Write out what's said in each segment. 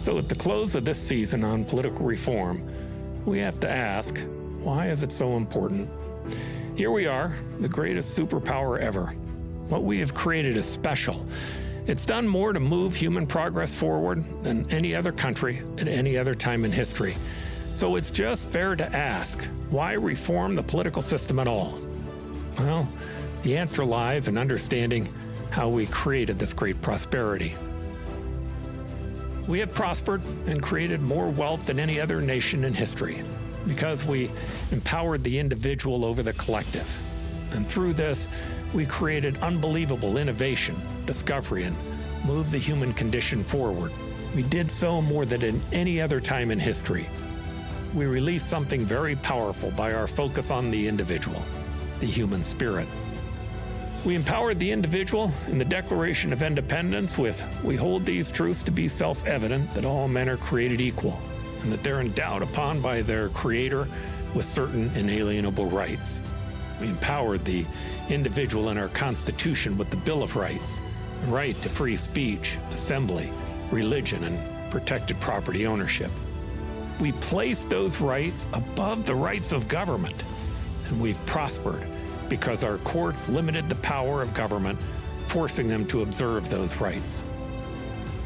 So at the close of this season on political reform, we have to ask, why is it so important? Here we are, the greatest superpower ever. What we have created is special. It's done more to move human progress forward than any other country at any other time in history. So it's just fair to ask, why reform the political system at all? Well, the answer lies in understanding how we created this great prosperity. We have prospered and created more wealth than any other nation in history because we empowered the individual over the collective. And through this, we created unbelievable innovation, discovery, and moved the human condition forward. We did so more than in any other time in history. We released something very powerful by our focus on the individual, the human spirit. We empowered the individual in the Declaration of Independence with, "We hold these truths to be self-evident, that all men are created equal, and that they're endowed upon by their Creator with certain inalienable rights." We empowered the individual in our Constitution with the Bill of Rights, the right to free speech, assembly, religion, and protected property ownership. We placed those rights above the rights of government, and we've prospered because our courts limited the power of government, forcing them to observe those rights.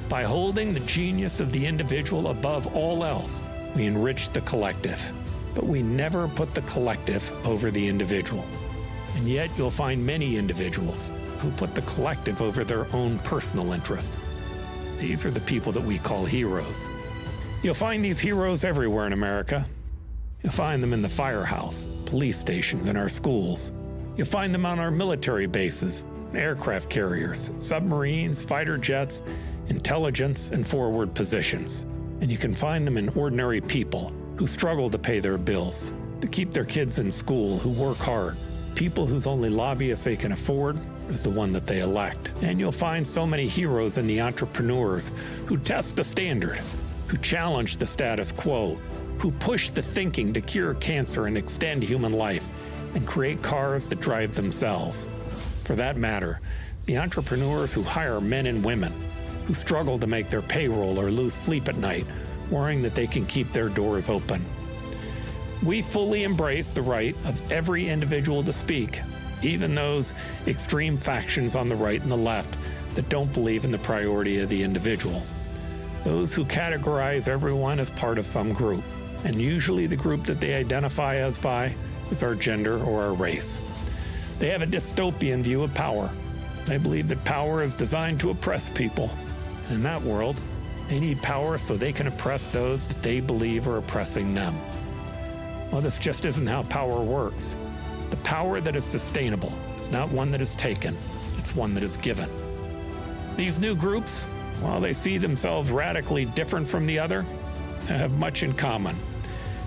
By holding the genius of the individual above all else, we enriched the collective, but we never put the collective over the individual. And yet you'll find many individuals who put the collective over their own personal interest. These are the people that we call heroes. You'll find these heroes everywhere in America. You'll find them in the firehouse, police stations, and our schools. You'll find them on our military bases, aircraft carriers, submarines, fighter jets, intelligence, and forward positions. And you can find them in ordinary people who struggle to pay their bills, to keep their kids in school, who work hard, people whose only lobbyist they can afford is the one that they elect. And you'll find so many heroes in the entrepreneurs who test the standard, who challenge the status quo, who push the thinking to cure cancer and extend human life, and create cars that drive themselves. For that matter, the entrepreneurs who hire men and women, who struggle to make their payroll or lose sleep at night, worrying that they can keep their doors open. We fully embrace the right of every individual to speak, even those extreme factions on the right and the left that don't believe in the priority of the individual. Those who categorize everyone as part of some group, and usually the group that they identify as by is our gender or our race. They have a dystopian view of power. They believe that power is designed to oppress people. And in that world, they need power so they can oppress those that they believe are oppressing them. Well, this just isn't how power works. The power that is sustainable is not one that is taken, it's one that is given. These new groups, while they see themselves radically different from the other, have much in common.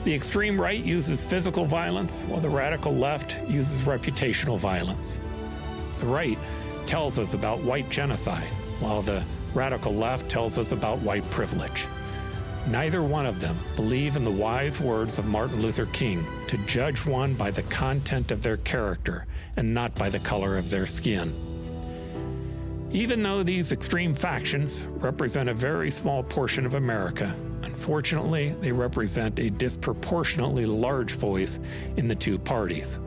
The extreme right uses physical violence, while the radical left uses reputational violence. The right tells us about white genocide, while the radical left tells us about white privilege. Neither one of them believe in the wise words of Martin Luther King to judge one by the content of their character and not by the color of their skin. Even though these extreme factions represent a very small portion of America, unfortunately, they represent a disproportionately large voice in the two parties.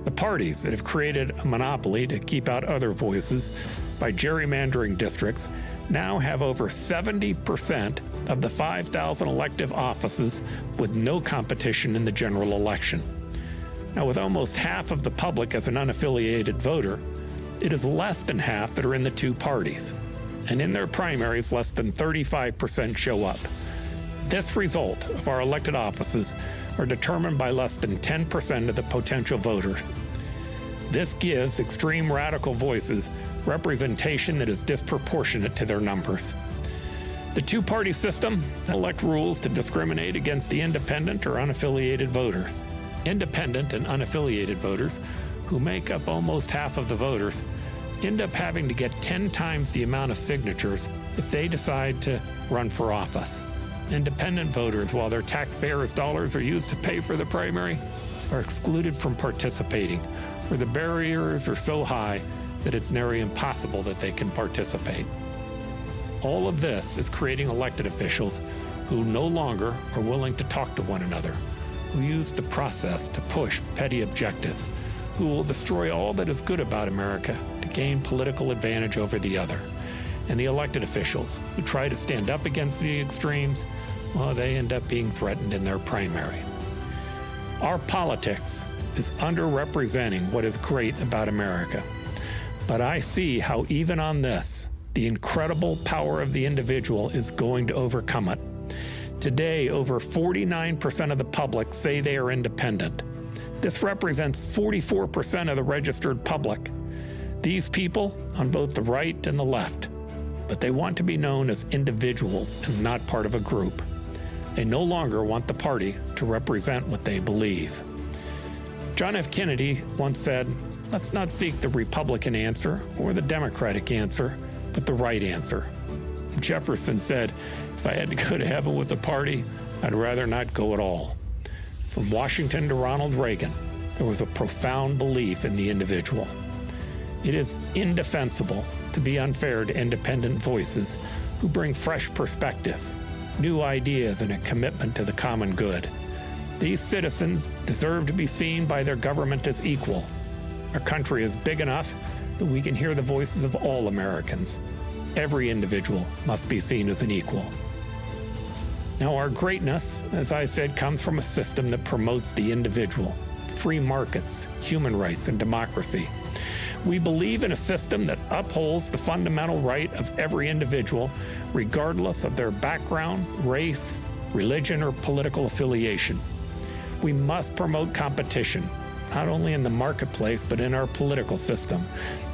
The parties that have created a monopoly to keep out other voices by gerrymandering districts now have over 70% of the 5,000 elective offices with no competition in the general election. Now, with almost half of the public as an unaffiliated voter, it is less than half that are in the two parties. And in their primaries, less than 35% show up. This result of our elected offices are determined by less than 10% of the potential voters. This gives extreme radical voices representation that is disproportionate to their numbers. The two-party system elect rules to discriminate against the independent or unaffiliated voters. Independent and unaffiliated voters, who make up almost half of the voters, end up having to get 10 times the amount of signatures if they decide to run for office. Independent voters, while their taxpayers' dollars are used to pay for the primary, are excluded from participating, where the barriers are so high that it's nearly impossible that they can participate. All of this is creating elected officials who no longer are willing to talk to one another, who use the process to push petty objectives, who will destroy all that is good about America to gain political advantage over the other. And the elected officials who try to stand up against the extremes, well, they end up being threatened in their primary. Our politics is underrepresenting what is great about America. But I see how even on this, the incredible power of the individual is going to overcome it. Today, over 49% of the public say they are independent. This represents 44% of the registered public. These people on both the right and the left, but they want to be known as individuals and not part of a group. They no longer want the party to represent what they believe. John F. Kennedy once said, "Let's not seek the Republican answer or the Democratic answer, but the right answer." Jefferson said, "If I had to go to heaven with a party, I'd rather not go at all." From Washington to Ronald Reagan, there was a profound belief in the individual. It is indefensible to be unfair to independent voices who bring fresh perspectives, new ideas, and a commitment to the common good. These citizens deserve to be seen by their government as equal. Our country is big enough that we can hear the voices of all Americans. Every individual must be seen as an equal. Now, our greatness, as I said, comes from a system that promotes the individual, free markets, human rights, and democracy. We believe in a system that upholds the fundamental right of every individual, regardless of their background, race, religion, or political affiliation. We must promote competition, not only in the marketplace, but in our political system,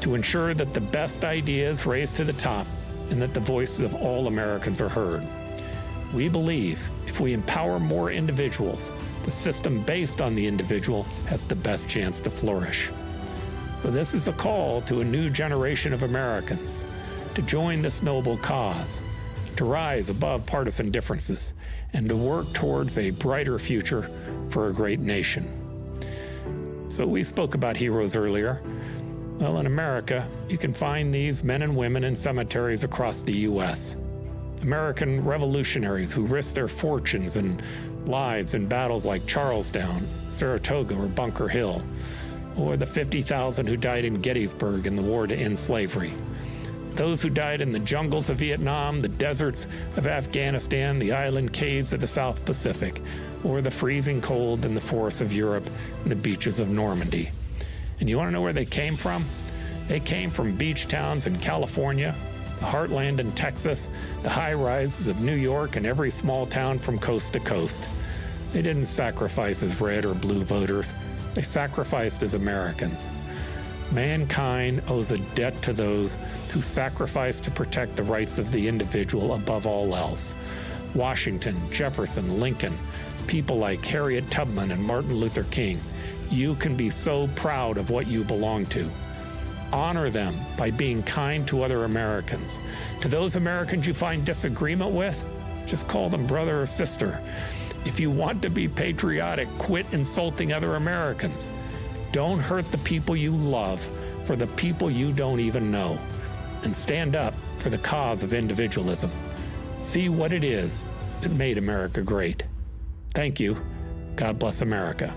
to ensure that the best ideas rise to the top and that the voices of all Americans are heard. We believe if we empower more individuals, the system based on the individual has the best chance to flourish. So this is a call to a new generation of Americans to join this noble cause, to rise above partisan differences, and to work towards a brighter future for a great nation. So we spoke about heroes earlier. Well, in America, you can find these men and women in cemeteries across the U.S. American revolutionaries who risked their fortunes and lives in battles like Charlestown, Saratoga, or Bunker Hill, or the 50,000 who died in Gettysburg in the war to end slavery. Those who died in the jungles of Vietnam, the deserts of Afghanistan, the island caves of the South Pacific, or the freezing cold in the forests of Europe and the beaches of Normandy. And you want to know where they came from? They came from beach towns in California, the heartland in Texas, the high-rises of New York, and every small town from coast to coast. They didn't sacrifice as red or blue voters. They sacrificed as Americans. Mankind owes a debt to those who sacrificed to protect the rights of the individual above all else. Washington, Jefferson, Lincoln, people like Harriet Tubman and Martin Luther King. You can be so proud of what you belong to. Honor them by being kind to other Americans. To those Americans you find disagreement with, just call them brother or sister. If you want to be patriotic, quit insulting other Americans. Don't hurt the people you love for the people you don't even know. And stand up for the cause of individualism. See what it is that made America great. Thank you. God bless America.